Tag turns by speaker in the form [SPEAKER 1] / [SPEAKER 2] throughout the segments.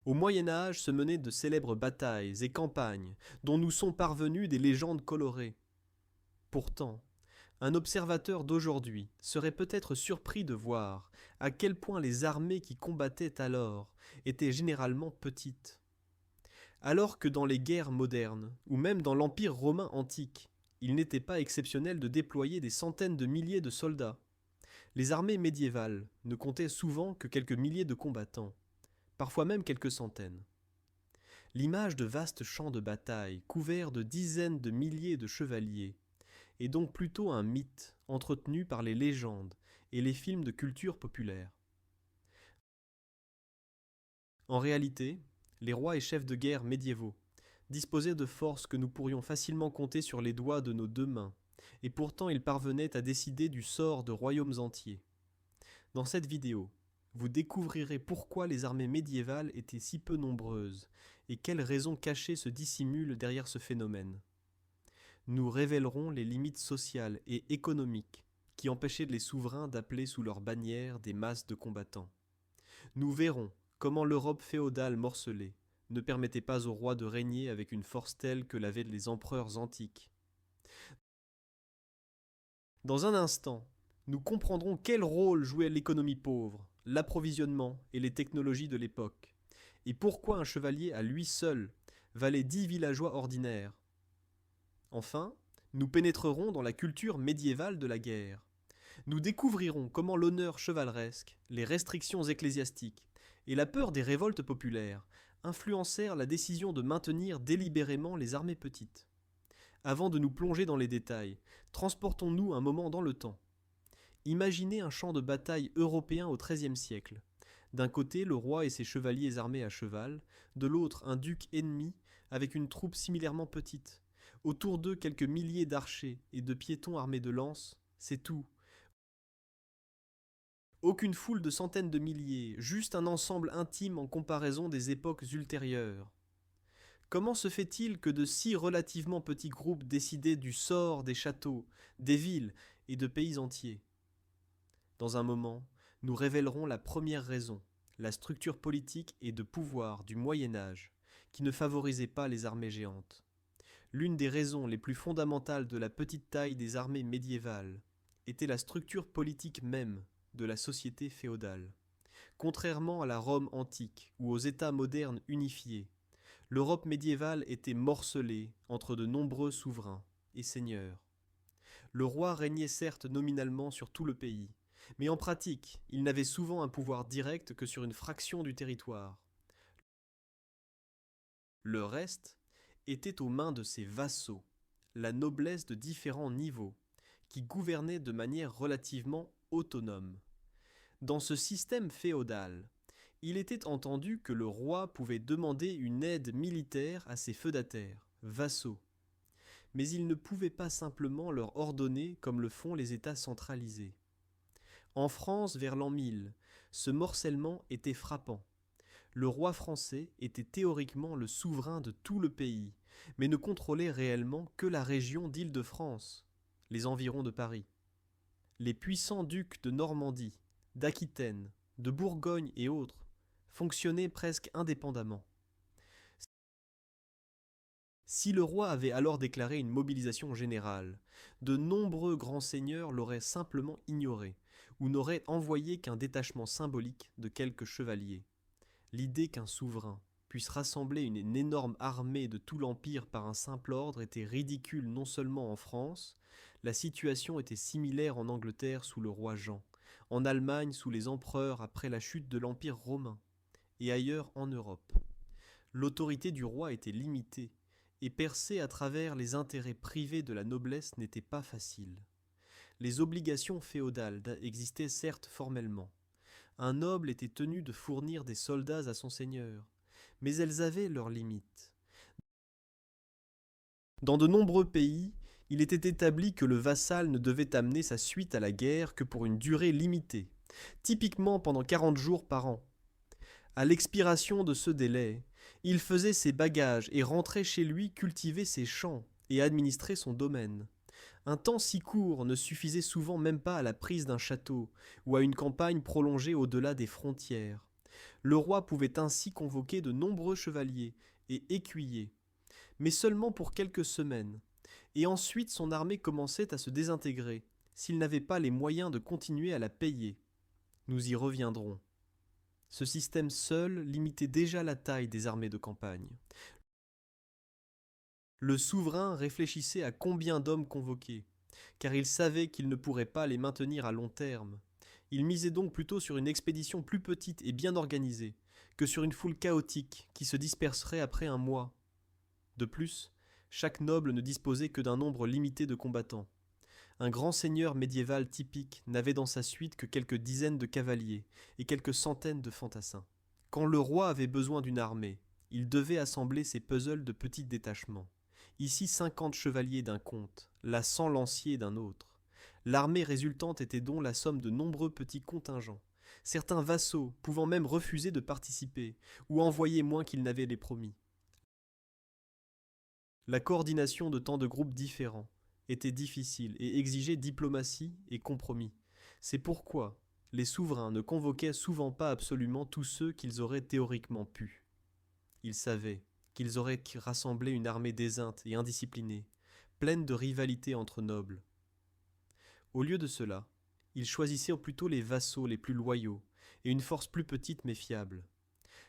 [SPEAKER 1] Au Moyen Âge se menaient de célèbres batailles et campagnes, dont nous sont parvenues des légendes colorées. Pourtant, un observateur d'aujourd'hui serait peut-être surpris de voir à quel point les armées qui combattaient alors étaient généralement petites. Alors que dans les guerres modernes, ou même dans l'Empire romain antique, il n'était pas exceptionnel de déployer des centaines de milliers de soldats. Les armées médiévales ne comptaient souvent que quelques milliers de combattants, parfois même quelques centaines. L'image de vastes champs de bataille couverts de dizaines de milliers de chevaliers est donc plutôt un mythe entretenu par les légendes et les films de culture populaire. En réalité, les rois et chefs de guerre médiévaux disposaient de forces que nous pourrions facilement compter sur les doigts de nos deux mains, et pourtant ils parvenaient à décider du sort de royaumes entiers. Dans cette vidéo, vous découvrirez pourquoi les armées médiévales étaient si peu nombreuses et quelles raisons cachées se dissimulent derrière ce phénomène. Nous révélerons les limites sociales et économiques qui empêchaient les souverains d'appeler sous leur bannière des masses de combattants. Nous verrons comment l'Europe féodale morcelée ne permettait pas aux rois de régner avec une force telle que l'avaient les empereurs antiques. Dans un instant, nous comprendrons quel rôle jouait l'économie pauvre, l'approvisionnement et les technologies de l'époque, et pourquoi un chevalier à lui seul valait 10 villageois ordinaires. Enfin, nous pénétrerons dans la culture médiévale de la guerre. Nous découvrirons comment l'honneur chevaleresque, les restrictions ecclésiastiques et la peur des révoltes populaires influencèrent la décision de maintenir délibérément les armées petites. Avant de nous plonger dans les détails, transportons-nous un moment dans le temps. Imaginez un champ de bataille européen au XIIIe siècle. D'un côté, le roi et ses chevaliers armés à cheval, de l'autre, un duc ennemi avec une troupe similairement petite. Autour d'eux, quelques milliers d'archers et de piétons armés de lances, c'est tout. Aucune foule de centaines de milliers, juste un ensemble intime en comparaison des époques ultérieures. Comment se fait-il que de si relativement petits groupes décidaient du sort des châteaux, des villes et de pays entiers? Dans un moment, nous révélerons la première raison, la structure politique et de pouvoir du Moyen Âge, qui ne favorisait pas les armées géantes. L'une des raisons les plus fondamentales de la petite taille des armées médiévales était la structure politique même de la société féodale. Contrairement à la Rome antique ou aux États modernes unifiés, l'Europe médiévale était morcelée entre de nombreux souverains et seigneurs. Le roi régnait certes nominalement sur tout le pays, mais en pratique, il n'avait souvent un pouvoir direct que sur une fraction du territoire. Le reste était aux mains de ses vassaux, la noblesse de différents niveaux, qui gouvernaient de manière relativement autonome. Dans ce système féodal, il était entendu que le roi pouvait demander une aide militaire à ses feudataires, vassaux, mais il ne pouvait pas simplement leur ordonner comme le font les États centralisés. En France, vers l'an 1000, ce morcellement était frappant. Le roi français était théoriquement le souverain de tout le pays, mais ne contrôlait réellement que la région d'Île-de-France, les environs de Paris. Les puissants ducs de Normandie, d'Aquitaine, de Bourgogne et autres fonctionnaient presque indépendamment. Si le roi avait alors déclaré une mobilisation générale, de nombreux grands seigneurs l'auraient simplement ignoré, ou n'auraient envoyé qu'un détachement symbolique de quelques chevaliers. L'idée qu'un souverain puisse rassembler une énorme armée de tout l'Empire par un simple ordre était ridicule non seulement en France, la situation était similaire en Angleterre sous le roi Jean, en Allemagne sous les empereurs après la chute de l'Empire romain, et ailleurs en Europe. L'autorité du roi était limitée, et percer à travers les intérêts privés de la noblesse n'était pas facile. Les obligations féodales existaient certes formellement. Un noble était tenu de fournir des soldats à son seigneur, mais elles avaient leurs limites. Dans de nombreux pays, il était établi que le vassal ne devait amener sa suite à la guerre que pour une durée limitée, typiquement pendant 40 jours par an. À l'expiration de ce délai, il faisait ses bagages et rentrait chez lui cultiver ses champs et administrer son domaine. Un temps si court ne suffisait souvent même pas à la prise d'un château ou à une campagne prolongée au-delà des frontières. Le roi pouvait ainsi convoquer de nombreux chevaliers et écuyers, mais seulement pour quelques semaines, et ensuite son armée commençait à se désintégrer, s'il n'avait pas les moyens de continuer à la payer. Nous y reviendrons. Ce système seul limitait déjà la taille des armées de campagne. Le souverain réfléchissait à combien d'hommes convoquer, car il savait qu'il ne pourrait pas les maintenir à long terme. Il misait donc plutôt sur une expédition plus petite et bien organisée, que sur une foule chaotique qui se disperserait après un mois. De plus, chaque noble ne disposait que d'un nombre limité de combattants. Un grand seigneur médiéval typique n'avait dans sa suite que quelques dizaines de cavaliers et quelques centaines de fantassins. Quand le roi avait besoin d'une armée, il devait assembler ses puzzles de petits détachements. Ici 50 chevaliers d'un comte, là 100 lanciers d'un autre. L'armée résultante était donc la somme de nombreux petits contingents, certains vassaux pouvant même refuser de participer ou envoyer moins qu'ils n'avaient les promis. La coordination de tant de groupes différents était difficile et exigeait diplomatie et compromis. C'est pourquoi les souverains ne convoquaient souvent pas absolument tous ceux qu'ils auraient théoriquement pu. Ils savaient qu'ils auraient rassemblé une armée déseinte et indisciplinée, pleine de rivalités entre nobles. Au lieu de cela, ils choisissaient plutôt les vassaux les plus loyaux et une force plus petite mais fiable.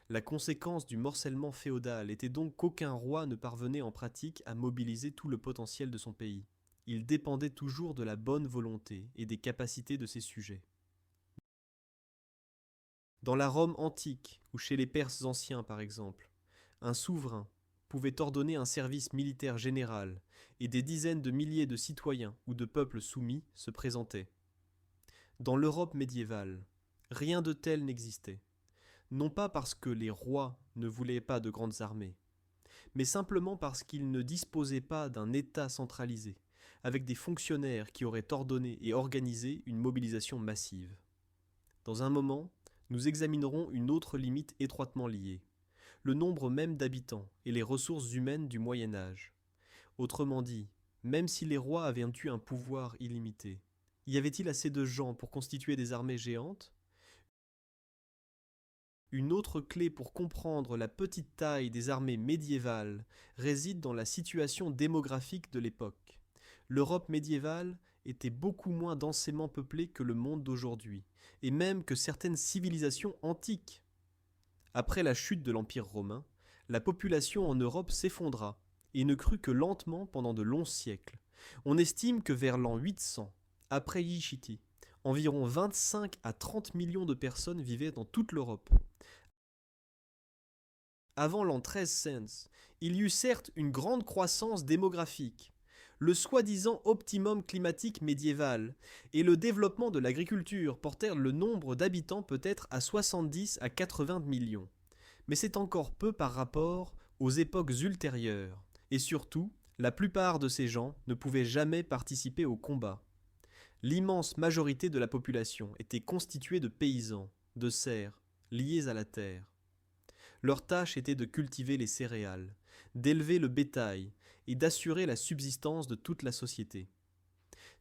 [SPEAKER 1] La conséquence du morcellement féodal était donc qu'aucun roi ne parvenait en pratique à mobiliser tout le potentiel de son pays. Il dépendait toujours de la bonne volonté et des capacités de ses sujets. Dans la Rome antique, ou chez les Perses anciens par exemple, un souverain pouvait ordonner un service militaire général et des dizaines de milliers de citoyens ou de peuples soumis se présentaient. Dans l'Europe médiévale, rien de tel n'existait. Non pas parce que les rois ne voulaient pas de grandes armées, mais simplement parce qu'ils ne disposaient pas d'un État centralisé, avec des fonctionnaires qui auraient ordonné et organisé une mobilisation massive. Dans un moment, nous examinerons une autre limite étroitement liée, le nombre même d'habitants et les ressources humaines du Moyen Âge. Autrement dit, même si les rois avaient eu un pouvoir illimité, y avait-il assez de gens pour constituer des armées géantes ? Une autre clé pour comprendre la petite taille des armées médiévales réside dans la situation démographique de l'époque. L'Europe médiévale était beaucoup moins densément peuplée que le monde d'aujourd'hui, et même que certaines civilisations antiques. Après la chute de l'Empire romain, la population en Europe s'effondra, et ne crut que lentement pendant de longs siècles. On estime que vers l'an 800, après Yichiti, environ 25 à 30 millions de personnes vivaient dans toute l'Europe. Avant l'an 1300, il y eut certes une grande croissance démographique, le soi-disant optimum climatique médiéval et le développement de l'agriculture portèrent le nombre d'habitants peut-être à 70 à 80 millions. Mais c'est encore peu par rapport aux époques ultérieures, et surtout, la plupart de ces gens ne pouvaient jamais participer au combat. L'immense majorité de la population était constituée de paysans, de serfs, liés à la terre. Leur tâche était de cultiver les céréales, d'élever le bétail et d'assurer la subsistance de toute la société.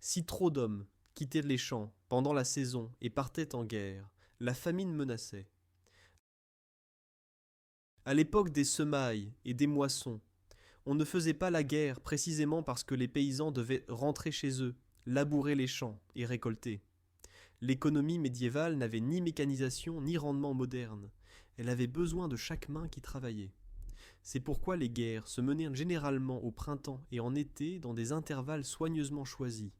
[SPEAKER 1] Si trop d'hommes quittaient les champs pendant la saison et partaient en guerre, la famine menaçait. À l'époque des semailles et des moissons, on ne faisait pas la guerre précisément parce que les paysans devaient rentrer chez eux, labourer les champs et récolter. L'économie médiévale n'avait ni mécanisation ni rendement moderne. Elle avait besoin de chaque main qui travaillait. C'est pourquoi les guerres se menaient généralement au printemps et en été dans des intervalles soigneusement choisis,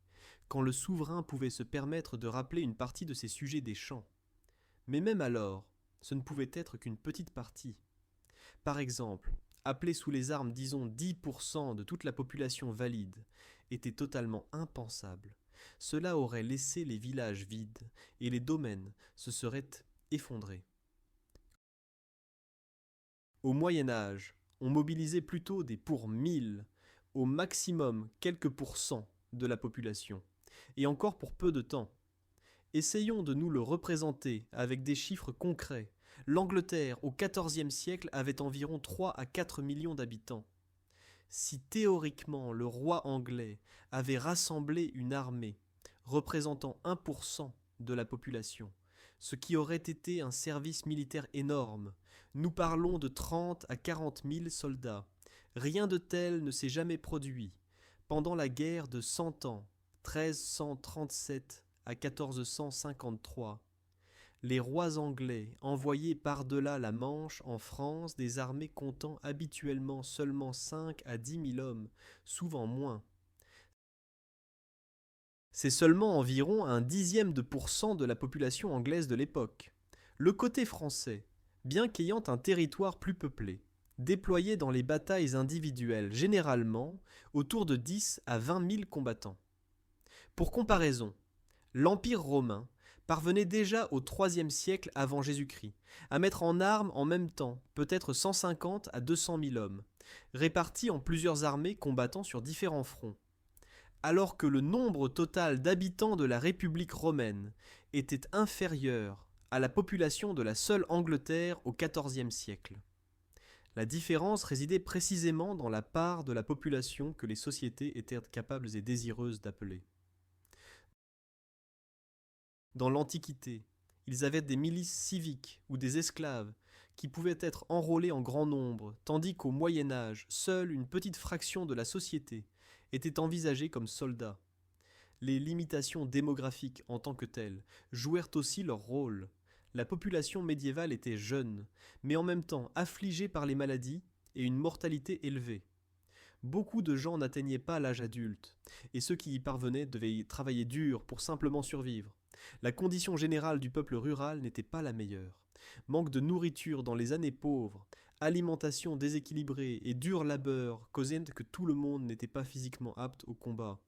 [SPEAKER 1] quand le souverain pouvait se permettre de rappeler une partie de ses sujets des champs. Mais même alors, ce ne pouvait être qu'une petite partie. Par exemple, appeler sous les armes disons 10% de toute la population valide était totalement impensable. Cela aurait laissé les villages vides et les domaines se seraient effondrés. Au Moyen Âge, on mobilisait plutôt des pour 1000, au maximum quelques pourcents de la population, et encore pour peu de temps. Essayons de nous le représenter avec des chiffres concrets. L'Angleterre, au XIVe siècle, avait environ 3 à 4 millions d'habitants. Si théoriquement le roi anglais avait rassemblé une armée représentant 1% de la population, ce qui aurait été un service militaire énorme. Nous parlons de 30 à 40 000 soldats. Rien de tel ne s'est jamais produit. Pendant la guerre de 100 ans, 1337 à 1453, les rois anglais envoyaient par-delà la Manche en France des armées comptant habituellement seulement 5 à 10 000 hommes, souvent moins. C'est seulement environ un dixième de % de la population anglaise de l'époque. Le côté français, bien qu'ayant un territoire plus peuplé, déployait dans les batailles individuelles généralement autour de 10 à 20 000 combattants. Pour comparaison, l'Empire romain parvenait déjà au IIIe siècle avant Jésus-Christ à mettre en armes en même temps peut-être 150 à 200 000 hommes, répartis en plusieurs armées combattant sur différents fronts, alors que le nombre total d'habitants de la République romaine était inférieur à la population de la seule Angleterre au XIVe siècle. La différence résidait précisément dans la part de la population que les sociétés étaient capables et désireuses d'appeler. Dans l'Antiquité, ils avaient des milices civiques ou des esclaves qui pouvaient être enrôlés en grand nombre, tandis qu'au Moyen Âge, seule une petite fraction de la société était envisagée comme soldats. Les limitations démographiques en tant que telles jouèrent aussi leur rôle. La population médiévale était jeune, mais en même temps affligée par les maladies et une mortalité élevée. Beaucoup de gens n'atteignaient pas l'âge adulte, et ceux qui y parvenaient devaient travailler dur pour simplement survivre. La condition générale du peuple rural n'était pas la meilleure. Manque de nourriture dans les années pauvres, alimentation déséquilibrée et dur labeur causaient que tout le monde n'était pas physiquement apte au combat.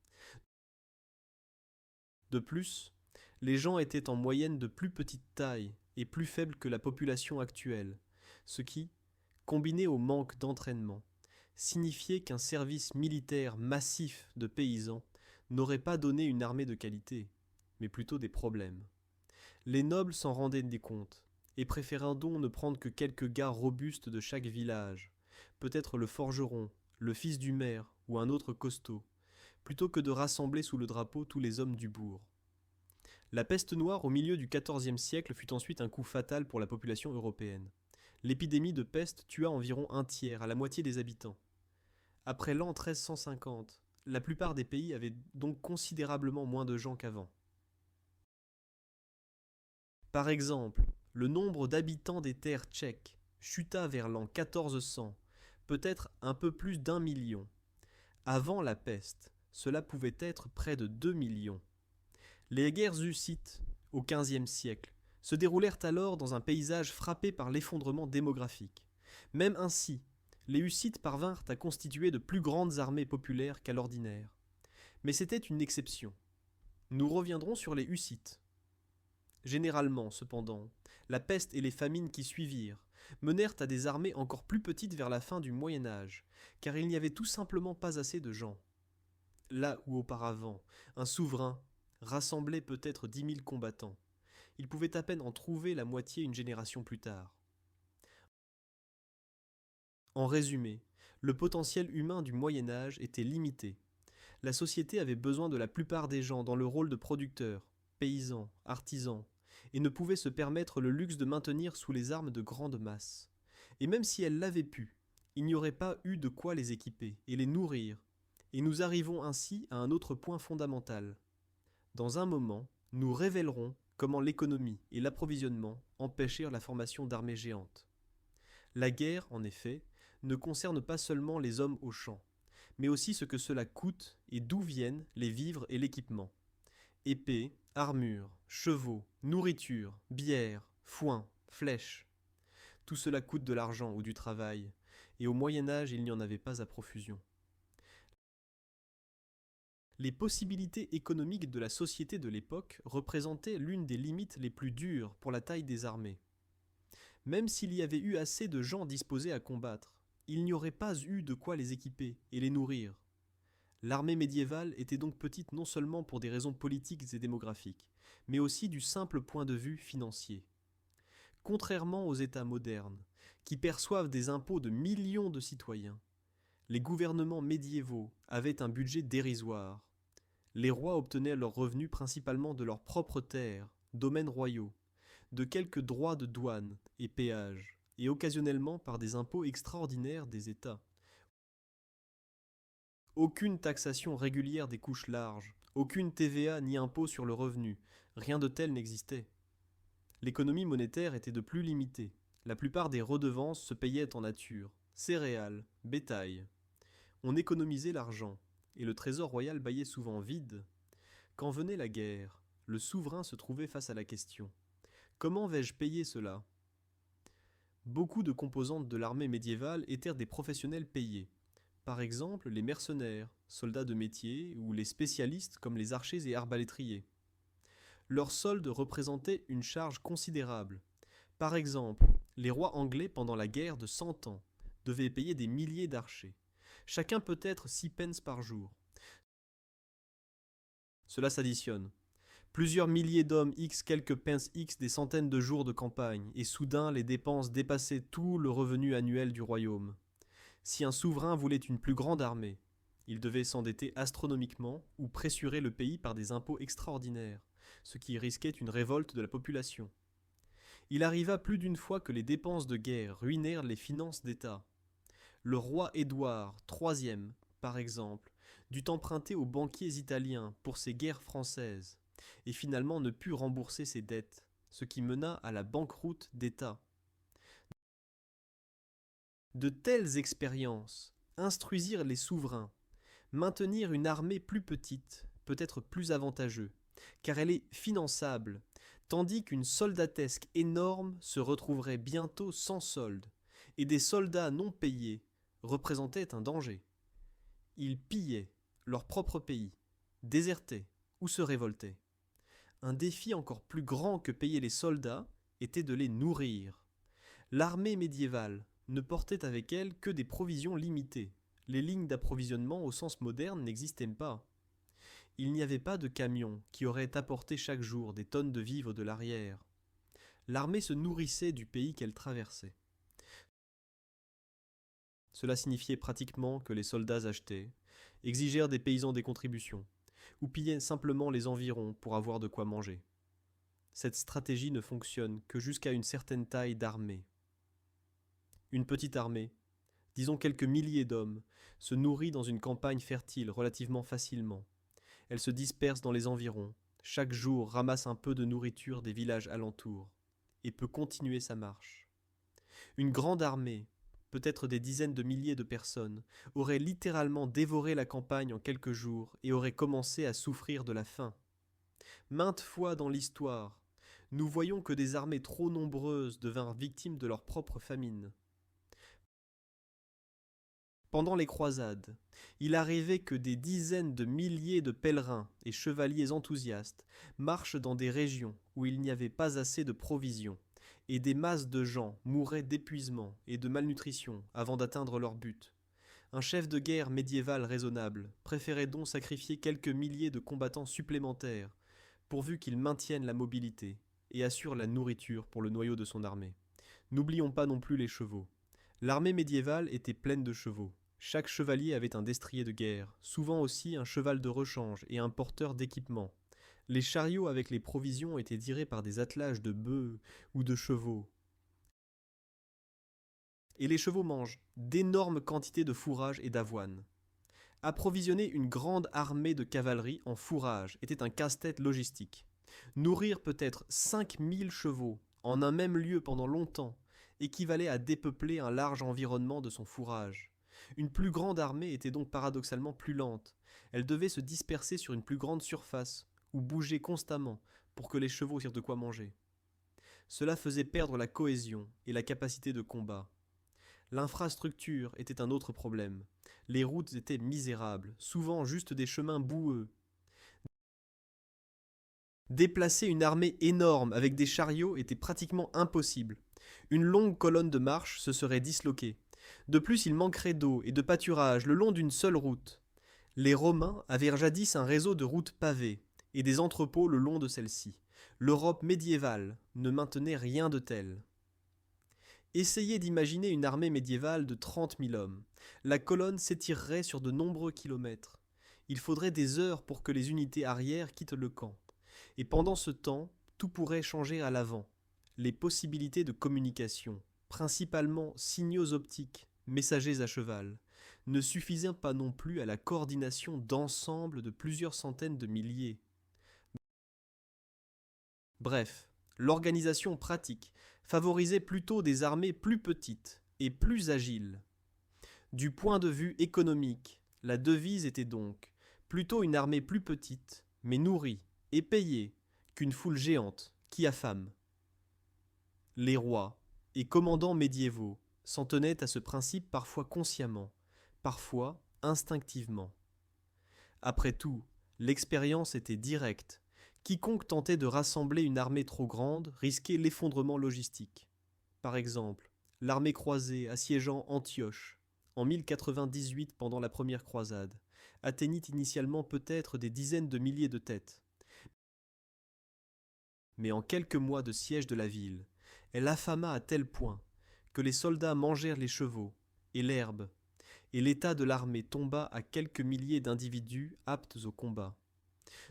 [SPEAKER 1] De plus, les gens étaient en moyenne de plus petite taille et plus faibles que la population actuelle, ce qui, combiné au manque d'entraînement, signifiait qu'un service militaire massif de paysans n'aurait pas donné une armée de qualité, mais plutôt des problèmes. Les nobles s'en rendaient des comptes, et préféraient donc ne prendre que quelques gars robustes de chaque village, peut-être le forgeron, le fils du maire ou un autre costaud, plutôt que de rassembler sous le drapeau tous les hommes du bourg. La peste noire au milieu du XIVe siècle fut ensuite un coup fatal pour la population européenne. L'épidémie de peste tua environ un tiers à la moitié des habitants. Après l'an 1350, la plupart des pays avaient donc considérablement moins de gens qu'avant. Par exemple, le nombre d'habitants des terres tchèques chuta vers l'an 1400, peut-être un peu plus d'1 million. Avant la peste, cela pouvait être près de 2 millions. Les guerres hussites, au XVe siècle, se déroulèrent alors dans un paysage frappé par l'effondrement démographique. Même ainsi, les Hussites parvinrent à constituer de plus grandes armées populaires qu'à l'ordinaire. Mais c'était une exception. Nous reviendrons sur les Hussites. Généralement, cependant, la peste et les famines qui suivirent menèrent à des armées encore plus petites vers la fin du Moyen Âge, car il n'y avait tout simplement pas assez de gens. Là où auparavant, un souverain rassemblait peut-être 10 000 combattants, il pouvait à peine en trouver la moitié une génération plus tard. En résumé, le potentiel humain du Moyen Âge était limité. La société avait besoin de la plupart des gens dans le rôle de producteurs, paysans, artisans, et ne pouvait se permettre le luxe de maintenir sous les armes de grandes masses. Et même si elle l'avait pu, il n'y aurait pas eu de quoi les équiper et les nourrir. Et nous arrivons ainsi à un autre point fondamental. Dans un moment, nous révélerons comment l'économie et l'approvisionnement empêchèrent la formation d'armées géantes. La guerre, en effet, ne concerne pas seulement les hommes au champ, mais aussi ce que cela coûte et d'où viennent les vivres et l'équipement. Épées, armures, chevaux, nourriture, bière, foin, flèches. Tout cela coûte de l'argent ou du travail, et au Moyen Âge il n'y en avait pas à profusion. Les possibilités économiques de la société de l'époque représentaient l'une des limites les plus dures pour la taille des armées. Même s'il y avait eu assez de gens disposés à combattre, il n'y aurait pas eu de quoi les équiper et les nourrir. L'armée médiévale était donc petite non seulement pour des raisons politiques et démographiques, mais aussi du simple point de vue financier. Contrairement aux États modernes, qui perçoivent des impôts de millions de citoyens, les gouvernements médiévaux avaient un budget dérisoire. Les rois obtenaient leurs revenus principalement de leurs propres terres, domaines royaux, de quelques droits de douane et péages, et occasionnellement par des impôts extraordinaires des États. Aucune taxation régulière des couches larges, aucune TVA ni impôt sur le revenu, rien de tel n'existait. L'économie monétaire était de plus limitée. La plupart des redevances se payaient en nature, céréales, bétail. On économisait l'argent, et le trésor royal bâillait souvent vide. Quand venait la guerre, le souverain se trouvait face à la question: comment vais-je payer cela? Beaucoup de composantes de l'armée médiévale étaient des professionnels payés. Par exemple, les mercenaires, soldats de métier, ou les spécialistes comme les archers et arbalétriers. Leur solde représentait une charge considérable. Par exemple, les rois anglais pendant la guerre de 100 ans devaient payer des milliers d'archers, chacun peut-être 6 pence par jour. Cela s'additionne. Plusieurs milliers d'hommes X quelques pence X des centaines de jours de campagne, et soudain les dépenses dépassaient tout le revenu annuel du royaume. Si un souverain voulait une plus grande armée, il devait s'endetter astronomiquement ou pressurer le pays par des impôts extraordinaires, ce qui risquait une révolte de la population. Il arriva plus d'une fois que les dépenses de guerre ruinèrent les finances d'État. Le roi Édouard III, par exemple, dut emprunter aux banquiers italiens pour ses guerres françaises, et finalement ne put rembourser ses dettes, ce qui mena à la banqueroute d'État. De telles expériences instruisirent les souverains. Maintenir une armée plus petite peut être plus avantageux, car elle est finançable, tandis qu'une soldatesque énorme se retrouverait bientôt sans solde, et des soldats non payés représentaient un danger. Ils pillaient leur propre pays, désertaient ou se révoltaient. Un défi encore plus grand que payer les soldats était de les nourrir. L'armée médiévale ne portait avec elle que des provisions limitées. Les lignes d'approvisionnement au sens moderne n'existaient pas. Il n'y avait pas de camions qui auraient apporté chaque jour des tonnes de vivres de l'arrière. L'armée se nourrissait du pays qu'elle traversait. Cela signifiait pratiquement que les soldats achetaient, exigèrent des paysans des contributions, ou pillaient simplement les environs pour avoir de quoi manger. Cette stratégie ne fonctionne que jusqu'à une certaine taille d'armée. Une petite armée, disons quelques milliers d'hommes, se nourrit dans une campagne fertile relativement facilement. Elle se disperse dans les environs, chaque jour ramasse un peu de nourriture des villages alentours, et peut continuer sa marche. Une grande armée, peut-être des dizaines de milliers de personnes, aurait littéralement dévoré la campagne en quelques jours et aurait commencé à souffrir de la faim. Maintes fois dans l'histoire, nous voyons que des armées trop nombreuses devinrent victimes de leur propre famine. Pendant les croisades, il arrivait que des dizaines de milliers de pèlerins et chevaliers enthousiastes marchent dans des régions où il n'y avait pas assez de provisions, et des masses de gens mouraient d'épuisement et de malnutrition avant d'atteindre leur but. Un chef de guerre médiéval raisonnable préférait donc sacrifier quelques milliers de combattants supplémentaires, pourvu qu'ils maintiennent la mobilité et assurent la nourriture pour le noyau de son armée. N'oublions pas non plus les chevaux. L'armée médiévale était pleine de chevaux. Chaque chevalier avait un destrier de guerre, souvent aussi un cheval de rechange et un porteur d'équipement. Les chariots avec les provisions étaient tirés par des attelages de bœufs ou de chevaux. Et les chevaux mangent d'énormes quantités de fourrage et d'avoine. Approvisionner une grande armée de cavalerie en fourrage était un casse-tête logistique. Nourrir peut-être 5000 chevaux en un même lieu pendant longtemps équivalait à dépeupler un large environnement de son fourrage. Une plus grande armée était donc paradoxalement plus lente. Elle devait se disperser sur une plus grande surface, ou bouger constamment, pour que les chevaux eurent de quoi manger. Cela faisait perdre la cohésion et la capacité de combat. L'infrastructure était un autre problème. Les routes étaient misérables, souvent juste des chemins boueux. Déplacer une armée énorme avec des chariots était pratiquement impossible. Une longue colonne de marche se serait disloquée. De plus, il manquerait d'eau et de pâturage le long d'une seule route. Les Romains avaient jadis un réseau de routes pavées et des entrepôts le long de celles-ci. L'Europe médiévale ne maintenait rien de tel. Essayez d'imaginer une armée médiévale de 30 000 hommes. La colonne s'étirerait sur de nombreux kilomètres. Il faudrait des heures pour que les unités arrières quittent le camp. Et pendant ce temps, tout pourrait changer à l'avant. les possibilités de communication, principalement signaux optiques, messagers à cheval, ne suffisaient pas non plus à la coordination d'ensemble de plusieurs centaines de milliers. Bref, l'organisation pratique favorisait plutôt des armées plus petites et plus agiles. Du point de vue économique, la devise était donc plutôt une armée plus petite, mais nourrie et payée, qu'une foule géante qui affame. Les rois et commandants médiévaux s'en tenaient à ce principe parfois consciemment, parfois instinctivement. Après tout, l'expérience était directe. Quiconque tentait de rassembler une armée trop grande risquait l'effondrement logistique. Par exemple, l'armée croisée assiégeant Antioche, en 1098 pendant la première croisade, atteignit initialement peut-être des dizaines de milliers de têtes. Mais en quelques mois de siège de la ville, elle affama à tel point que les soldats mangèrent les chevaux et l'herbe, et l'état de l'armée tomba à quelques milliers d'individus aptes au combat.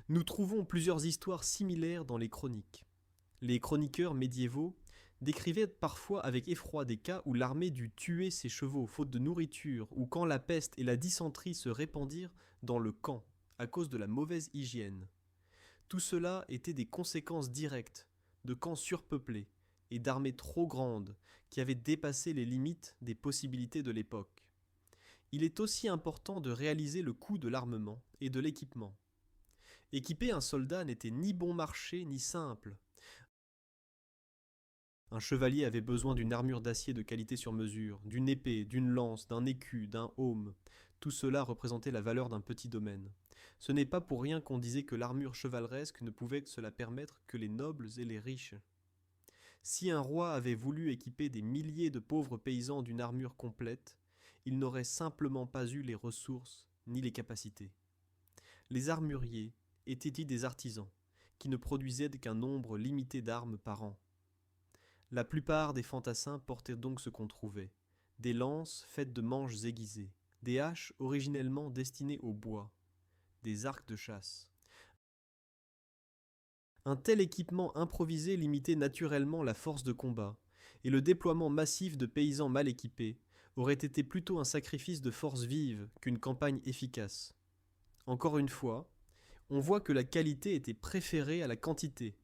[SPEAKER 1] Nous trouvons plusieurs histoires similaires dans les chroniques. Les chroniqueurs médiévaux décrivaient parfois avec effroi des cas où l'armée dut tuer ses chevaux faute de nourriture ou quand la peste et la dysenterie se répandirent dans le camp à cause de la mauvaise hygiène. Tout cela était des conséquences directes de camps surpeuplés et d'armées trop grandes qui avaient dépassé les limites des possibilités de l'époque. Il est aussi important de réaliser le coût de l'armement et de l'équipement. Équiper un soldat n'était ni bon marché ni simple. Un chevalier avait besoin d'une armure d'acier de qualité sur mesure, d'une épée, d'une lance, d'un écu, d'un aume. Tout cela représentait la valeur d'un petit domaine. Ce n'est pas pour rien qu'on disait que l'armure chevaleresque ne pouvait se la permettre que les nobles et les riches. Si un roi avait voulu équiper des milliers de pauvres paysans d'une armure complète, il n'aurait simplement pas eu les ressources ni les capacités. Les armuriers étaient dits des artisans, qui ne produisaient qu'un nombre limité d'armes par an. La plupart des fantassins portaient donc ce qu'on trouvait, des lances faites de manches aiguisées, des haches originellement destinées au bois, des arcs de chasse. Un tel équipement improvisé limitait naturellement la force de combat, et le déploiement massif de paysans mal équipés aurait été plutôt un sacrifice de force vive qu'une campagne efficace. Encore une fois, on voit que la qualité était préférée à la quantité,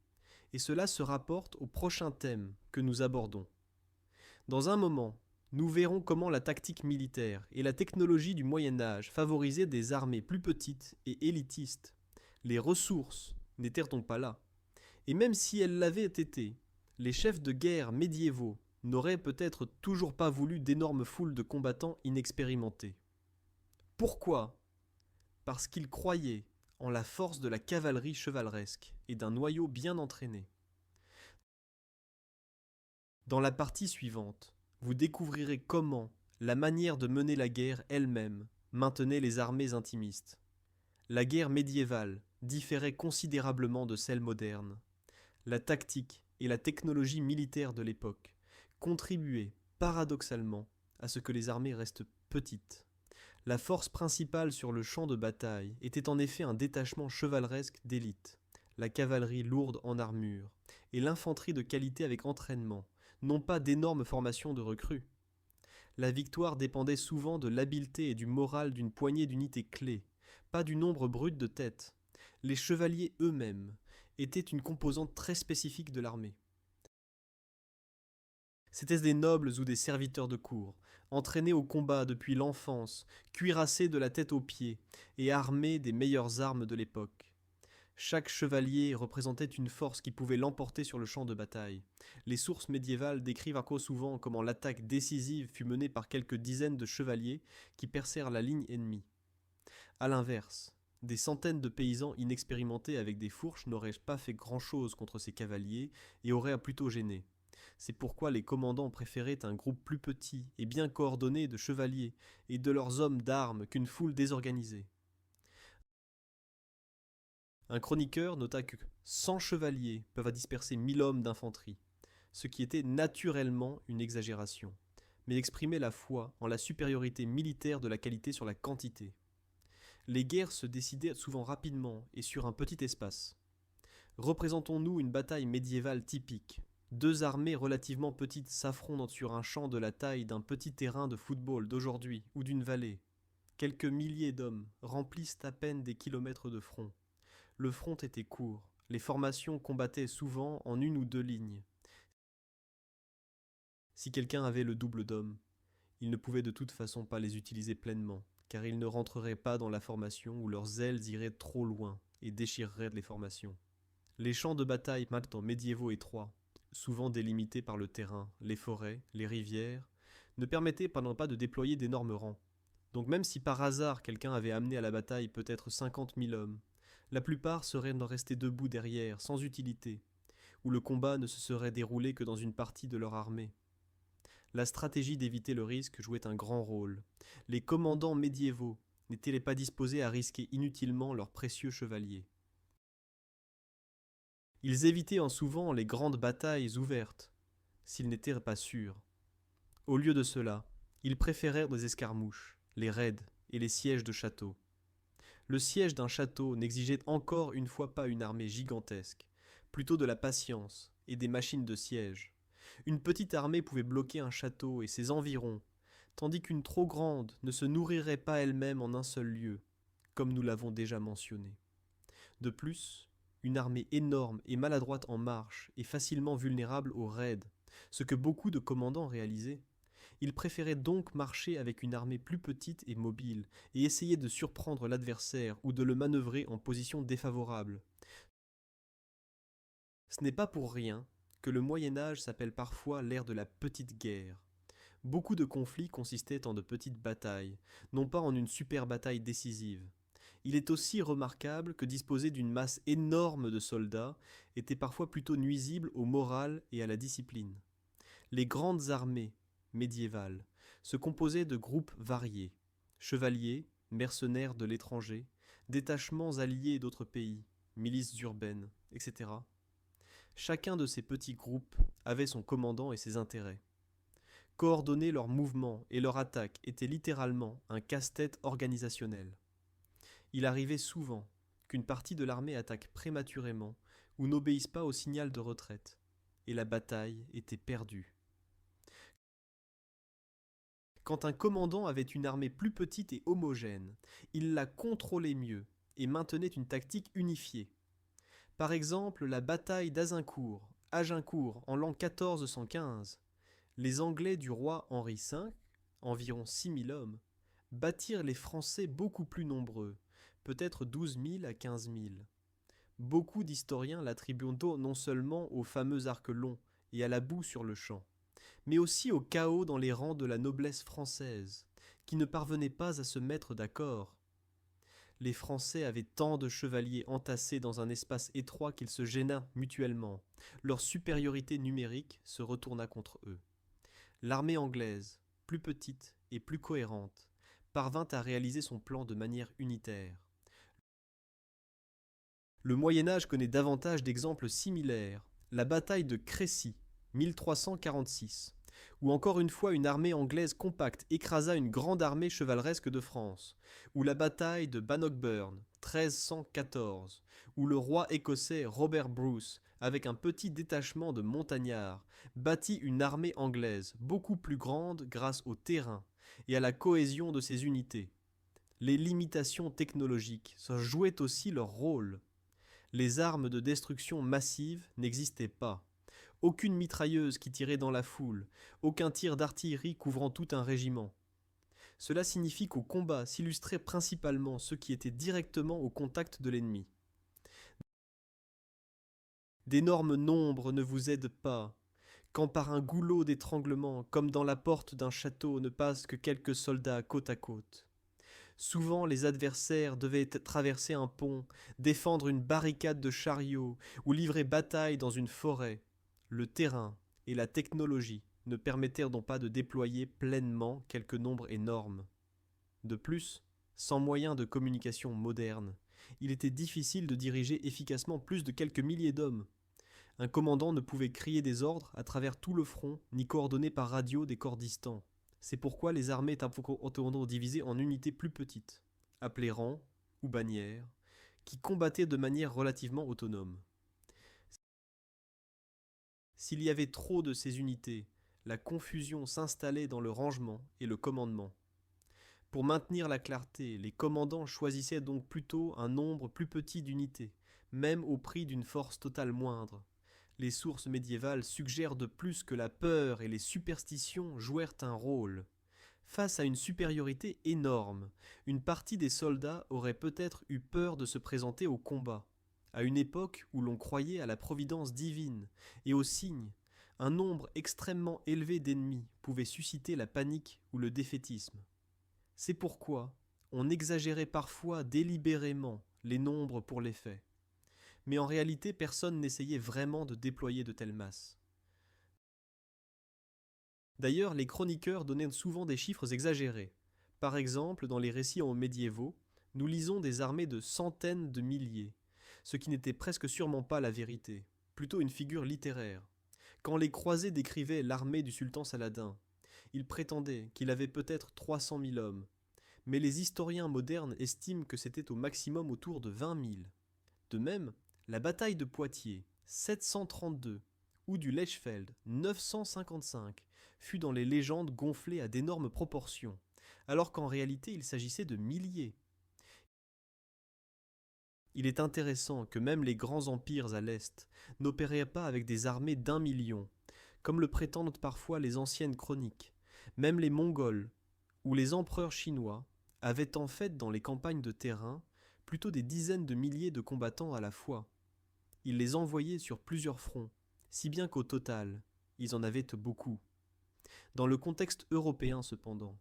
[SPEAKER 1] et cela se rapporte au prochain thème que nous abordons. Dans un moment, nous verrons comment la tactique militaire et la technologie du Moyen Âge favorisaient des armées plus petites et élitistes. Les ressources n'étaient donc pas là. Et même si elles l'avaient été, les chefs de guerre médiévaux n'auraient peut-être toujours pas voulu d'énormes foules de combattants inexpérimentés. Pourquoi ? Parce qu'ils croyaient en la force de la cavalerie chevaleresque et d'un noyau bien entraîné. Dans la partie suivante, vous découvrirez comment la manière de mener la guerre elle-même maintenait les armées intimistes. La guerre médiévale différait considérablement de celle moderne. La tactique et la technologie militaire de l'époque contribuaient, paradoxalement, à ce que les armées restent petites. La force principale sur le champ de bataille était en effet un détachement chevaleresque d'élite, la cavalerie lourde en armure, et l'infanterie de qualité avec entraînement, non pas d'énormes formations de recrues. La victoire dépendait souvent de l'habileté et du moral d'une poignée d'unités clés, pas du nombre brut de têtes. Les chevaliers eux-mêmes étaient une composante très spécifique de l'armée. C'étaient des nobles ou des serviteurs de cour, entraînés au combat depuis l'enfance, cuirassés de la tête aux pieds et armés des meilleures armes de l'époque. Chaque chevalier représentait une force qui pouvait l'emporter sur le champ de bataille. Les sources médiévales décrivent encore souvent comment l'attaque décisive fut menée par quelques dizaines de chevaliers qui percèrent la ligne ennemie. A l'inverse, des centaines de paysans inexpérimentés avec des fourches n'auraient pas fait grand-chose contre ces cavaliers et auraient plutôt gêné. C'est pourquoi les commandants préféraient un groupe plus petit et bien coordonné de chevaliers et de leurs hommes d'armes qu'une foule désorganisée. Un chroniqueur nota que 100 chevaliers peuvent disperser 1000 hommes d'infanterie, ce qui était naturellement une exagération, mais exprimait la foi en la supériorité militaire de la qualité sur la quantité. Les guerres se décidaient souvent rapidement et sur un petit espace. Représentons-nous une bataille médiévale typique, Deux armées relativement petites s'affrontent sur un champ de la taille d'un petit terrain de football d'aujourd'hui ou d'une vallée. Quelques milliers d'hommes remplissent à peine des kilomètres de front. Le front était court, les formations combattaient souvent en une ou deux lignes. Si quelqu'un avait le double d'hommes, il ne pouvait de toute façon pas les utiliser pleinement, car ils ne rentreraient pas dans la formation où leurs ailes iraient trop loin et déchireraient les formations. Les champs de bataille maintenant médiévaux étroits, souvent délimités par le terrain, les forêts, les rivières, ne permettaient pendant pas de déployer d'énormes rangs. Donc même si par hasard quelqu'un avait amené à la bataille peut-être 50 000 hommes, la plupart seraient restés debout derrière, sans utilité, où le combat ne se serait déroulé que dans une partie de leur armée. La stratégie d'éviter le risque jouait un grand rôle. Les commandants médiévaux n'étaient pas disposés à risquer inutilement leurs précieux chevaliers. Ils évitaient en souvent les grandes batailles ouvertes, s'ils n'étaient pas sûrs. Au lieu de cela, ils préférèrent des escarmouches, les raids et les sièges de châteaux. Le siège d'un château n'exigeait encore une fois pas une armée gigantesque, plutôt de la patience et des machines de siège. Une petite armée pouvait bloquer un château et ses environs, tandis qu'une trop grande ne se nourrirait pas elle-même en un seul lieu, comme nous l'avons déjà mentionné. De plus, une armée énorme et maladroite en marche est facilement vulnérable aux raids, ce que beaucoup de commandants réalisaient. Ils préféraient donc marcher avec une armée plus petite et mobile et essayer de surprendre l'adversaire ou de le manœuvrer en position défavorable. Ce n'est pas pour rien que le Moyen-Âge s'appelle parfois l'ère de la petite guerre. Beaucoup de conflits consistaient en de petites batailles, non pas en une super bataille décisive. Il est aussi remarquable que disposer d'une masse énorme de soldats était parfois plutôt nuisible au moral et à la discipline. Les grandes armées médiévales se composaient de groupes variés, chevaliers, mercenaires de l'étranger, détachements alliés d'autres pays, milices urbaines, etc. Chacun de ces petits groupes avait son commandant et ses intérêts. Coordonner leurs mouvements et leurs attaques était littéralement un casse-tête organisationnel. Il arrivait souvent qu'une partie de l'armée attaque prématurément ou n'obéisse pas au signal de retraite, et la bataille était perdue. Quand un commandant avait une armée plus petite et homogène, il la contrôlait mieux et maintenait une tactique unifiée. Par exemple, la bataille d'Agincourt, en l'an 1415. Les Anglais du roi Henri V, environ 6 000 hommes, battirent les Français beaucoup plus nombreux, peut-être 12 000 à 15 000. Beaucoup d'historiens l'attribuent non seulement aux fameux arcs longs et à la boue sur le champ, mais aussi au chaos dans les rangs de la noblesse française, qui ne parvenait pas à se mettre d'accord. Les Français avaient tant de chevaliers entassés dans un espace étroit qu'ils se gênaient mutuellement. Leur supériorité numérique se retourna contre eux. L'armée anglaise, plus petite et plus cohérente, parvint à réaliser son plan de manière unitaire. Le Moyen-Âge connaît davantage d'exemples similaires. La bataille de Crécy, 1346, où encore une fois une armée anglaise compacte écrasa une grande armée chevaleresque de France, ou la bataille de Bannockburn, 1314, où le roi écossais Robert Bruce, avec un petit détachement de montagnards, bâtit une armée anglaise beaucoup plus grande grâce au terrain et à la cohésion de ses unités. Les limitations technologiques jouaient aussi leur rôle. Les armes de destruction massive n'existaient pas. Aucune mitrailleuse qui tirait dans la foule, aucun tir d'artillerie couvrant tout un régiment. Cela signifie qu'au combat s'illustraient principalement ceux qui étaient directement au contact de l'ennemi. D'énormes nombres ne vous aident pas, quand par un goulot d'étranglement, comme dans la porte d'un château, ne passent que quelques soldats côte à côte. Souvent les adversaires devaient traverser un pont, défendre une barricade de chariots ou livrer bataille dans une forêt. Le terrain et la technologie ne permettèrent donc pas de déployer pleinement quelque nombre énorme. De plus, sans moyens de communication modernes, il était difficile de diriger efficacement plus de quelques milliers d'hommes. Un commandant ne pouvait crier des ordres à travers tout le front, ni coordonner par radio des corps distants. C'est pourquoi les armées étaient divisées en unités plus petites, appelées rangs ou bannières, qui combattaient de manière relativement autonome. S'il y avait trop de ces unités, la confusion s'installait dans le rangement et le commandement. Pour maintenir la clarté, les commandants choisissaient donc plutôt un nombre plus petit d'unités, même au prix d'une force totale moindre. Les sources médiévales suggèrent de plus que la peur et les superstitions jouèrent un rôle. Face à une supériorité énorme, une partie des soldats aurait peut-être eu peur de se présenter au combat. À une époque où l'on croyait à la providence divine et aux signes, un nombre extrêmement élevé d'ennemis pouvait susciter la panique ou le défaitisme. C'est pourquoi on exagérait parfois délibérément les nombres pour les faits. Mais en réalité, personne n'essayait vraiment de déployer de telles masses. D'ailleurs, les chroniqueurs donnaient souvent des chiffres exagérés. Par exemple, dans les récits médiévaux, nous lisons des armées de centaines de milliers, ce qui n'était presque sûrement pas la vérité, plutôt une figure littéraire. Quand les croisés décrivaient l'armée du sultan Saladin, ils prétendaient qu'il avait peut-être 300 000 hommes, mais les historiens modernes estiment que c'était au maximum autour de 20 000. De même, la bataille de Poitiers, 732, ou du Lechfeld, 955, fut dans les légendes gonflée à d'énormes proportions, alors qu'en réalité il s'agissait de milliers. Il est intéressant que même les grands empires à l'Est n'opéraient pas avec des armées d'1 million, comme le prétendent parfois les anciennes chroniques. Même les Mongols, ou les empereurs chinois, avaient en fait dans les campagnes de terrain plutôt des dizaines de milliers de combattants à la fois. Ils les envoyaient sur plusieurs fronts, si bien qu'au total, ils en avaient beaucoup. Dans le contexte européen cependant,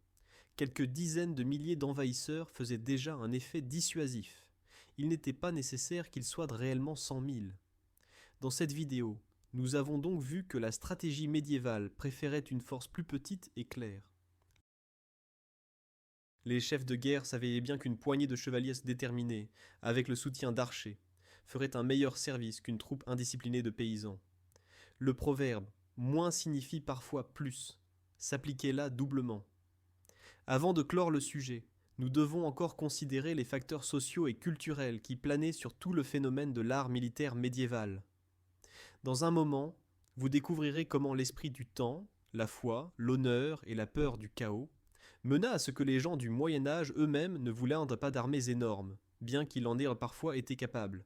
[SPEAKER 1] quelques dizaines de milliers d'envahisseurs faisaient déjà un effet dissuasif. Il n'était pas nécessaire qu'ils soient réellement 100 000. Dans cette vidéo, nous avons donc vu que la stratégie médiévale préférait une force plus petite et claire. Les chefs de guerre savaient bien qu'une poignée de chevaliers déterminés, avec le soutien d'archers, ferait un meilleur service qu'une troupe indisciplinée de paysans. Le proverbe « moins signifie parfois plus » s'appliquait là doublement. Avant de clore le sujet, nous devons encore considérer les facteurs sociaux et culturels qui planaient sur tout le phénomène de l'art militaire médiéval. Dans un moment, vous découvrirez comment l'esprit du temps, la foi, l'honneur et la peur du chaos mena à ce que les gens du Moyen Âge eux-mêmes ne voulaient pas d'armées énormes, bien qu'ils en aient parfois été capables.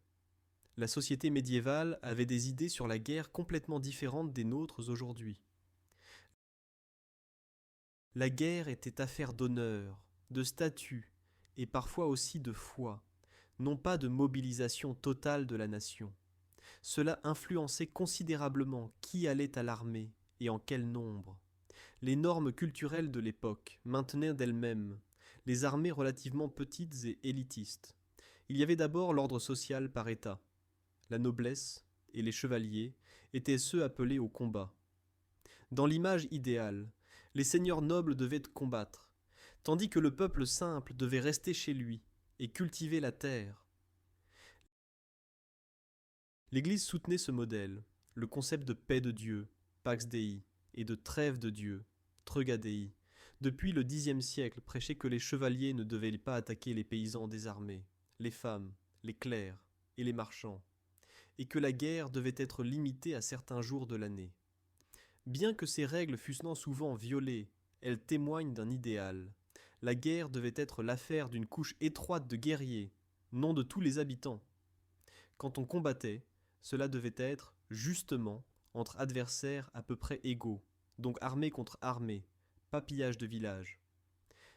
[SPEAKER 1] La société médiévale avait des idées sur la guerre complètement différentes des nôtres aujourd'hui. La guerre était affaire d'honneur, de statut et parfois aussi de foi, non pas de mobilisation totale de la nation. Cela influençait considérablement qui allait à l'armée et en quel nombre. Les normes culturelles de l'époque maintenaient d'elles-mêmes les armées relativement petites et élitistes. Il y avait d'abord l'ordre social par État. La noblesse et les chevaliers étaient ceux appelés au combat. Dans l'image idéale, les seigneurs nobles devaient combattre, tandis que le peuple simple devait rester chez lui et cultiver la terre. L'Église soutenait ce modèle, le concept de paix de Dieu, Pax Dei, et de trêve de Dieu, Treuga Dei. Depuis le Xe siècle, prêchait que les chevaliers ne devaient pas attaquer les paysans désarmés, les femmes, les clercs et les marchands, et que la guerre devait être limitée à certains jours de l'année. Bien que ces règles fussent souvent violées, elles témoignent d'un idéal. La guerre devait être l'affaire d'une couche étroite de guerriers, non de tous les habitants. Quand on combattait, cela devait être, justement, entre adversaires à peu près égaux, donc armée contre armée, pas pillage de village.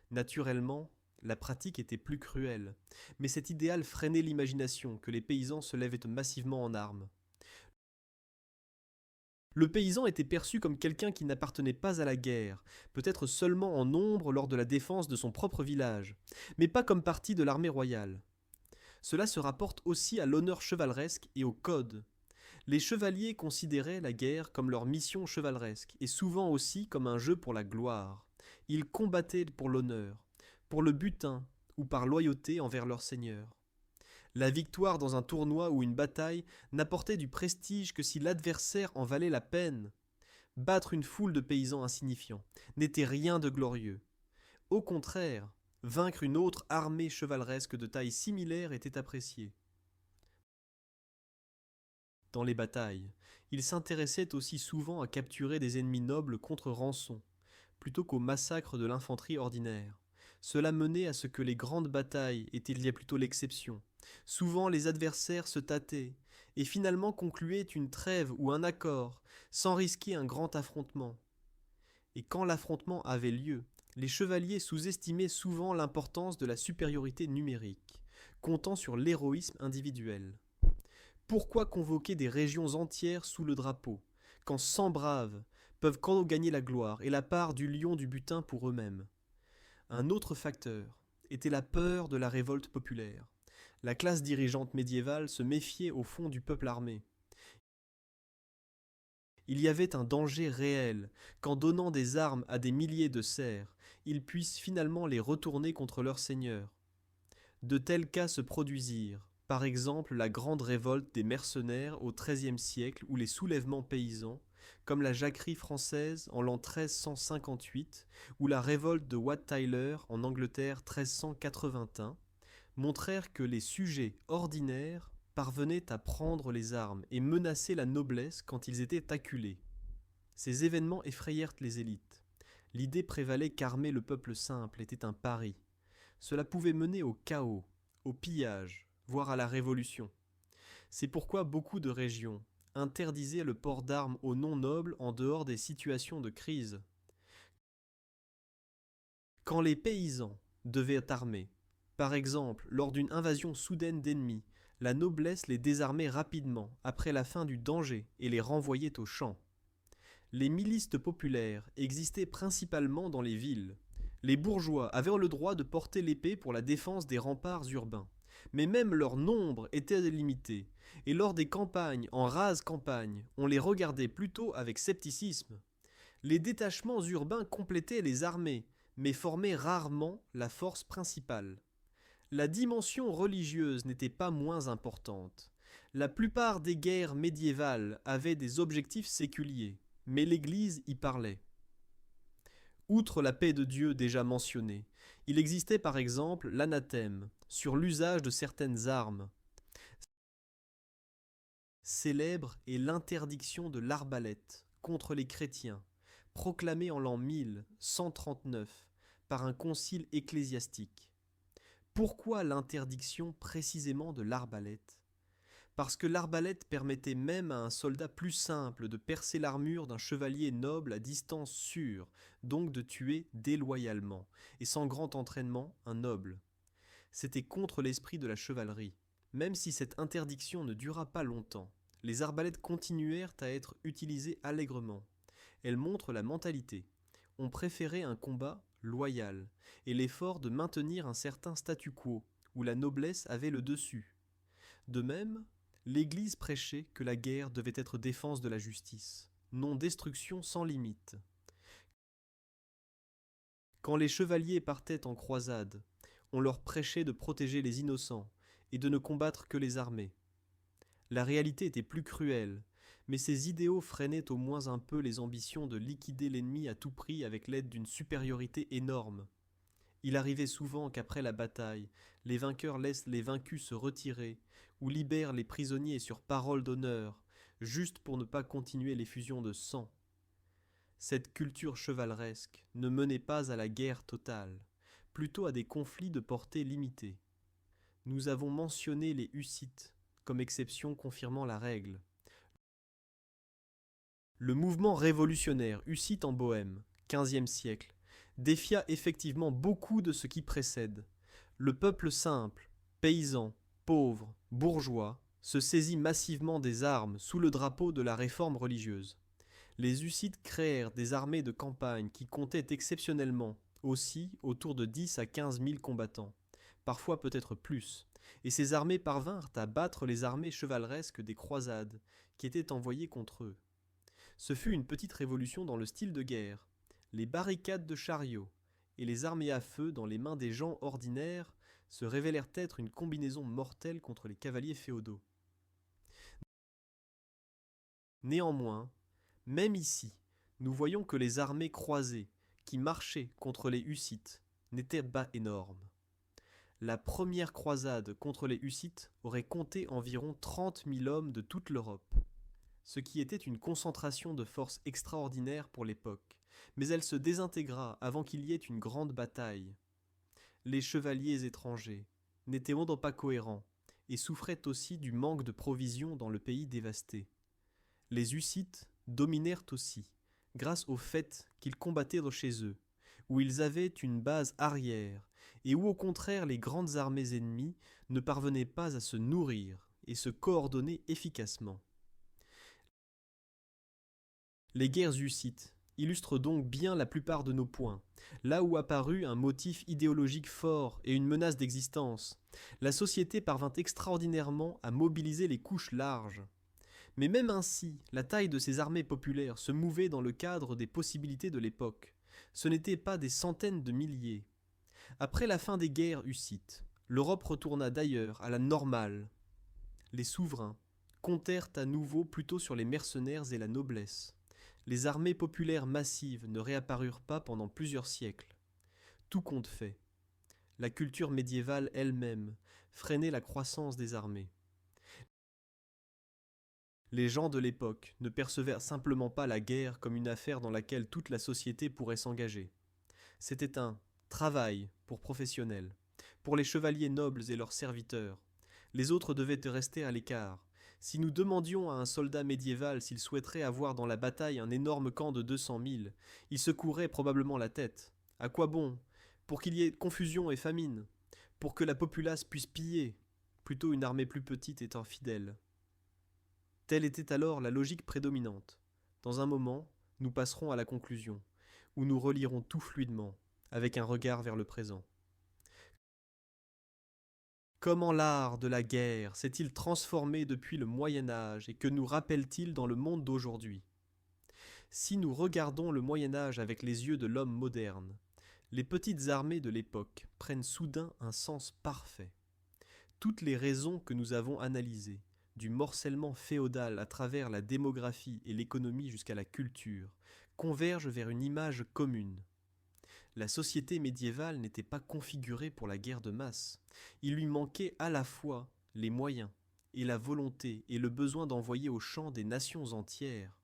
[SPEAKER 1] Naturellement, la pratique était plus cruelle, mais cet idéal freinait l'imagination que les paysans se lèvent massivement en armes. Le paysan était perçu comme quelqu'un qui n'appartenait pas à la guerre, peut-être seulement en nombre lors de la défense de son propre village, mais pas comme partie de l'armée royale. Cela se rapporte aussi à l'honneur chevaleresque et au code. Les chevaliers considéraient la guerre comme leur mission chevaleresque, et souvent aussi comme un jeu pour la gloire. Ils combattaient pour l'honneur, pour le butin ou par loyauté envers leur seigneur. La victoire dans un tournoi ou une bataille n'apportait du prestige que si l'adversaire en valait la peine. Battre une foule de paysans insignifiants n'était rien de glorieux. Au contraire, vaincre une autre armée chevaleresque de taille similaire était apprécié. dans les batailles. Ils s'intéressaient aussi souvent à capturer des ennemis nobles contre rançon, plutôt qu'au massacre de l'infanterie ordinaire. Cela menait à ce que les grandes batailles étaient il y a plutôt l'exception. Souvent les adversaires se tâtaient, et finalement concluaient une trêve ou un accord, sans risquer un grand affrontement. Et quand l'affrontement avait lieu, les chevaliers sous-estimaient souvent l'importance de la supériorité numérique, comptant sur l'héroïsme individuel. Pourquoi convoquer des régions entières sous le drapeau, quand 100 braves peuvent quand gagner la gloire et la part du lion du butin pour eux-mêmes? Un autre facteur était la peur de la révolte populaire. La classe dirigeante médiévale se méfiait au fond du peuple armé. Il y avait un danger réel qu'en donnant des armes à des milliers de serfs, ils puissent finalement les retourner contre leur seigneur. De tels cas se produisirent, par exemple la grande révolte des mercenaires au XIIIe siècle ou les soulèvements paysans, comme la jacquerie française en l'an 1358 ou la révolte de Wat Tyler en Angleterre 1381, montrèrent que les sujets ordinaires parvenaient à prendre les armes et menacer la noblesse quand ils étaient acculés. Ces événements effrayèrent les élites. L'idée prévalait qu'armer le peuple simple était un pari. Cela pouvait mener au chaos, au pillage, voire à la révolution. C'est pourquoi beaucoup de régions interdisaient le port d'armes aux non-nobles en dehors des situations de crise. Quand les paysans devaient armer, par exemple lors d'une invasion soudaine d'ennemis, la noblesse les désarmait rapidement après la fin du danger et les renvoyait au champ. Les milices populaires existaient principalement dans les villes. Les bourgeois avaient le droit de porter l'épée pour la défense des remparts urbains. Mais même leur nombre était limité, et lors des campagnes en rase campagne, on les regardait plutôt avec scepticisme. Les détachements urbains complétaient les armées, mais formaient rarement la force principale. La dimension religieuse n'était pas moins importante. La plupart des guerres médiévales avaient des objectifs séculiers, mais l'Église y parlait. Outre la paix de Dieu déjà mentionnée, il existait par exemple l'anathème sur l'usage de certaines armes. Célèbre est l'interdiction de l'arbalète contre les chrétiens, proclamée en l'an 1139 par un concile ecclésiastique. Pourquoi l'interdiction précisément de l'arbalète ? Parce que l'arbalète permettait même à un soldat plus simple de percer l'armure d'un chevalier noble à distance sûre, donc de tuer déloyalement, et sans grand entraînement, un noble. C'était contre l'esprit de la chevalerie. Même si cette interdiction ne dura pas longtemps, les arbalètes continuèrent à être utilisées allègrement. Elles montrent la mentalité. On préférait un combat loyal, et l'effort de maintenir un certain statu quo, où la noblesse avait le dessus. De même, l'Église prêchait que la guerre devait être défense de la justice, non destruction sans limite. Quand les chevaliers partaient en croisade, on leur prêchait de protéger les innocents et de ne combattre que les armés. La réalité était plus cruelle, mais ces idéaux freinaient au moins un peu les ambitions de liquider l'ennemi à tout prix avec l'aide d'une supériorité énorme. Il arrivait souvent qu'après la bataille, les vainqueurs laissent les vaincus se retirer ou libèrent les prisonniers sur parole d'honneur, juste pour ne pas continuer l'effusion de sang. Cette culture chevaleresque ne menait pas à la guerre totale, plutôt à des conflits de portée limitée. Nous avons mentionné les Hussites comme exception confirmant la règle. Le mouvement révolutionnaire hussite en Bohême, XVe siècle, défia effectivement beaucoup de ce qui précède. Le peuple simple, paysan, pauvre, bourgeois, se saisit massivement des armes sous le drapeau de la réforme religieuse. Les Hussites créèrent des armées de campagne qui comptaient exceptionnellement, aussi autour de 10 à 15 000 combattants, parfois peut-être plus, et ces armées parvinrent à battre les armées chevaleresques des croisades, qui étaient envoyées contre eux. Ce fut une petite révolution dans le style de guerre. Les barricades de chariots et les armées à feu dans les mains des gens ordinaires se révélèrent être une combinaison mortelle contre les cavaliers féodaux. Néanmoins, même ici, nous voyons que les armées croisées qui marchaient contre les Hussites n'étaient pas énormes. La première croisade contre les Hussites aurait compté environ 30 000 hommes de toute l'Europe, ce qui était une concentration de force extraordinaire pour l'époque, mais elle se désintégra avant qu'il y ait une grande bataille. Les chevaliers étrangers n'étaient donc pas cohérents et souffraient aussi du manque de provisions dans le pays dévasté. Les Hussites dominèrent aussi, grâce au fait qu'ils combattaient chez eux, où ils avaient une base arrière, et où au contraire les grandes armées ennemies ne parvenaient pas à se nourrir et se coordonner efficacement. Les guerres hussites illustrent donc bien la plupart de nos points. Là où apparut un motif idéologique fort et une menace d'existence, la société parvint extraordinairement à mobiliser les couches larges. Mais même ainsi, la taille de ces armées populaires se mouvait dans le cadre des possibilités de l'époque. Ce n'étaient pas des centaines de milliers. Après la fin des guerres hussites, l'Europe retourna d'ailleurs à la normale. Les souverains comptèrent à nouveau plutôt sur les mercenaires et la noblesse. Les armées populaires massives ne réapparurent pas pendant plusieurs siècles. Tout compte fait. La culture médiévale elle-même freinait la croissance des armées. Les gens de l'époque ne percevaient simplement pas la guerre comme une affaire dans laquelle toute la société pourrait s'engager. C'était un travail pour professionnels, pour les chevaliers nobles et leurs serviteurs. Les autres devaient rester à l'écart. Si nous demandions à un soldat médiéval s'il souhaiterait avoir dans la bataille un énorme camp de 200 000, il secouerait probablement la tête. À quoi bon? Pour qu'il y ait confusion et famine, pour que la populace puisse piller, plutôt une armée plus petite étant fidèle. Telle était alors la logique prédominante. Dans un moment, nous passerons à la conclusion, où nous relierons tout fluidement, avec un regard vers le présent. Comment l'art de la guerre s'est-il transformé depuis le Moyen Âge et que nous rappelle-t-il dans le monde d'aujourd'hui? Si nous regardons le Moyen Âge avec les yeux de l'homme moderne, les petites armées de l'époque prennent soudain un sens parfait. Toutes les raisons que nous avons analysées, du morcellement féodal à travers la démographie et l'économie jusqu'à la culture, convergent vers une image commune. La société médiévale n'était pas configurée pour la guerre de masse. Il lui manquait à la fois les moyens et la volonté et le besoin d'envoyer au champ des nations entières.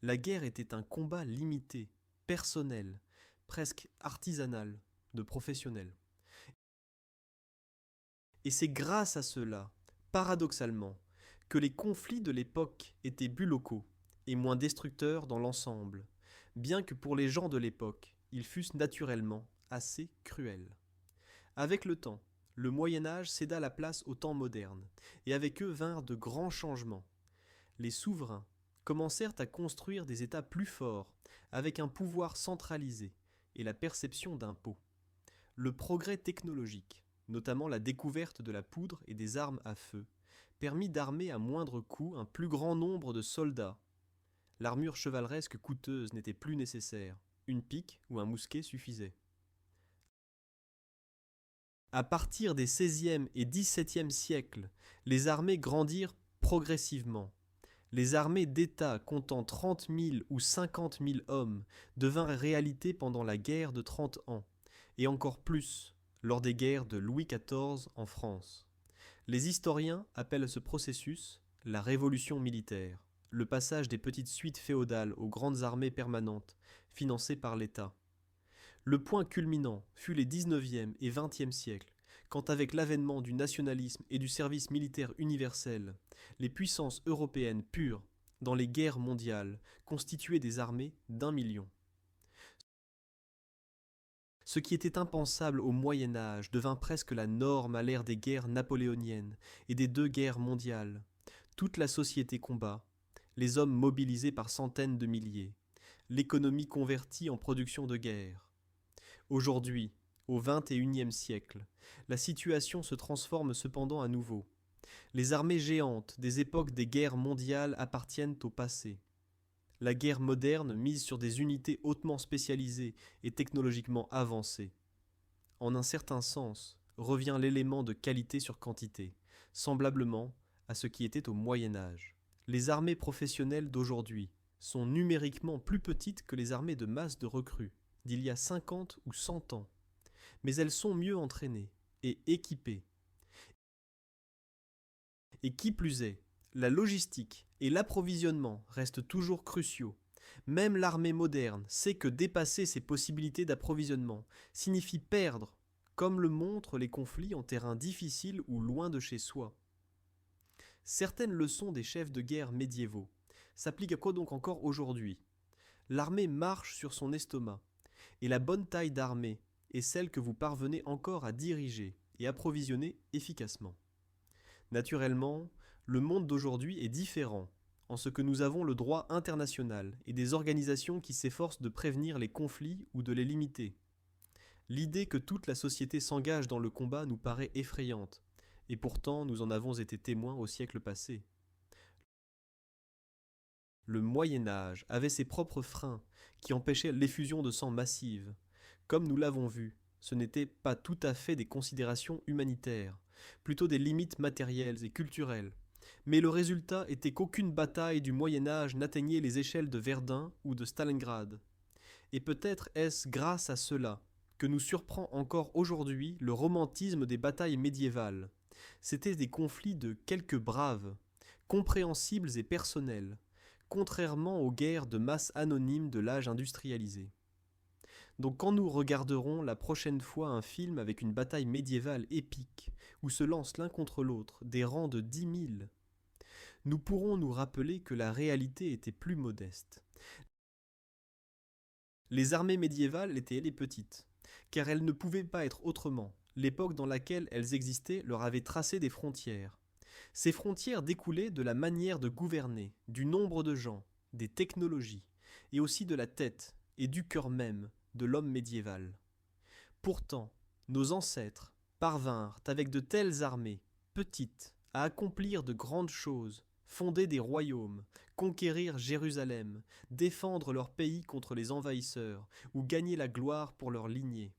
[SPEAKER 1] La guerre était un combat limité, personnel, presque artisanal, de professionnels. Et c'est grâce à cela, paradoxalement, que les conflits de l'époque étaient plus locaux et moins destructeurs dans l'ensemble, bien que pour les gens de l'époque, ils fussent naturellement assez cruels. Avec le temps, le Moyen Âge céda la place au temps moderne, et avec eux vinrent de grands changements. Les souverains commencèrent à construire des États plus forts, avec un pouvoir centralisé et la perception d'impôts. Le progrès technologique, notamment la découverte de la poudre et des armes à feu, permit d'armer à moindre coût un plus grand nombre de soldats. L'armure chevaleresque coûteuse n'était plus nécessaire, une pique ou un mousquet suffisait. À partir des XVIe et XVIIe siècles, les armées grandirent progressivement. Les armées d'État comptant 30 000 ou 50 000 hommes devinrent réalité pendant la guerre de 30 ans, et encore plus lors des guerres de Louis XIV en France. Les historiens appellent ce processus la révolution militaire, le passage des petites suites féodales aux grandes armées permanentes, financées par l'État. Le point culminant fut les XIXe et XXe siècles, quand avec l'avènement du nationalisme et du service militaire universel, les puissances européennes purent, dans les guerres mondiales, constituer des armées d'1 million. Ce qui était impensable au Moyen Âge devint presque la norme à l'ère des guerres napoléoniennes et des 2 guerres mondiales. Toute la société combat, les hommes mobilisés par centaines de milliers, l'économie convertie en production de guerre. Aujourd'hui, au XXIe siècle, la situation se transforme cependant à nouveau. Les armées géantes des époques des guerres mondiales appartiennent au passé. La guerre moderne mise sur des unités hautement spécialisées et technologiquement avancées. En un certain sens, revient l'élément de qualité sur quantité, semblablement à ce qui était au Moyen Âge. Les armées professionnelles d'aujourd'hui sont numériquement plus petites que les armées de masse de recrues d'il y a 50 ou 100 ans, mais elles sont mieux entraînées et équipés. Et qui plus est, la logistique et l'approvisionnement restent toujours cruciaux. Même l'armée moderne sait que dépasser ses possibilités d'approvisionnement signifie perdre, comme le montrent les conflits en terrain difficile ou loin de chez soi. Certaines leçons des chefs de guerre médiévaux s'appliquent à quoi donc encore aujourd'hui? L'armée marche sur son estomac, et la bonne taille d'armée est celle que vous parvenez encore à diriger et approvisionner efficacement. Naturellement, le monde d'aujourd'hui est différent, en ce que nous avons le droit international et des organisations qui s'efforcent de prévenir les conflits ou de les limiter. L'idée que toute la société s'engage dans le combat nous paraît effrayante, et pourtant nous en avons été témoins au siècle passé. Le Moyen Âge avait ses propres freins qui empêchaient l'effusion de sang massive. Comme nous l'avons vu, ce n'étaient pas tout à fait des considérations humanitaires, plutôt des limites matérielles et culturelles. Mais le résultat était qu'aucune bataille du Moyen Âge n'atteignait les échelles de Verdun ou de Stalingrad. Et peut-être est-ce grâce à cela que nous surprend encore aujourd'hui le romantisme des batailles médiévales. C'étaient des conflits de quelques braves, compréhensibles et personnels, contrairement aux guerres de masse anonymes de l'âge industrialisé. Donc quand nous regarderons la prochaine fois un film avec une bataille médiévale épique, où se lancent l'un contre l'autre des rangs de 10 000, nous pourrons nous rappeler que la réalité était plus modeste. Les armées médiévales étaient les petites, car elles ne pouvaient pas être autrement. L'époque dans laquelle elles existaient leur avait tracé des frontières. Ces frontières découlaient de la manière de gouverner, du nombre de gens, des technologies, et aussi de la tête et du cœur même de l'homme médiéval. Pourtant, nos ancêtres parvinrent avec de telles armées, petites, à accomplir de grandes choses, fonder des royaumes, conquérir Jérusalem, défendre leur pays contre les envahisseurs, ou gagner la gloire pour leur lignée.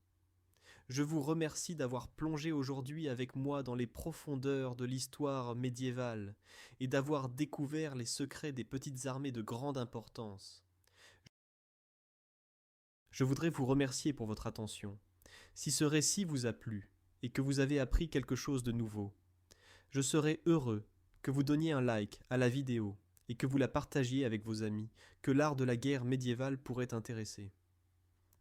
[SPEAKER 1] Je vous remercie d'avoir plongé aujourd'hui avec moi dans les profondeurs de l'histoire médiévale et d'avoir découvert les secrets des petites armées de grande importance. Je voudrais vous remercier pour votre attention. Si ce récit vous a plu et que vous avez appris quelque chose de nouveau, je serai heureux que vous donniez un like à la vidéo et que vous la partagiez avec vos amis que l'art de la guerre médiévale pourrait intéresser.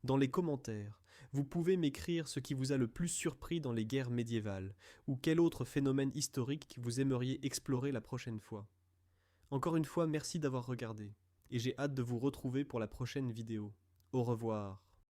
[SPEAKER 1] Dans les commentaires, vous pouvez m'écrire ce qui vous a le plus surpris dans les guerres médiévales ou quel autre phénomène historique vous aimeriez explorer la prochaine fois. Encore une fois, merci d'avoir regardé et j'ai hâte de vous retrouver pour la prochaine vidéo. Au revoir.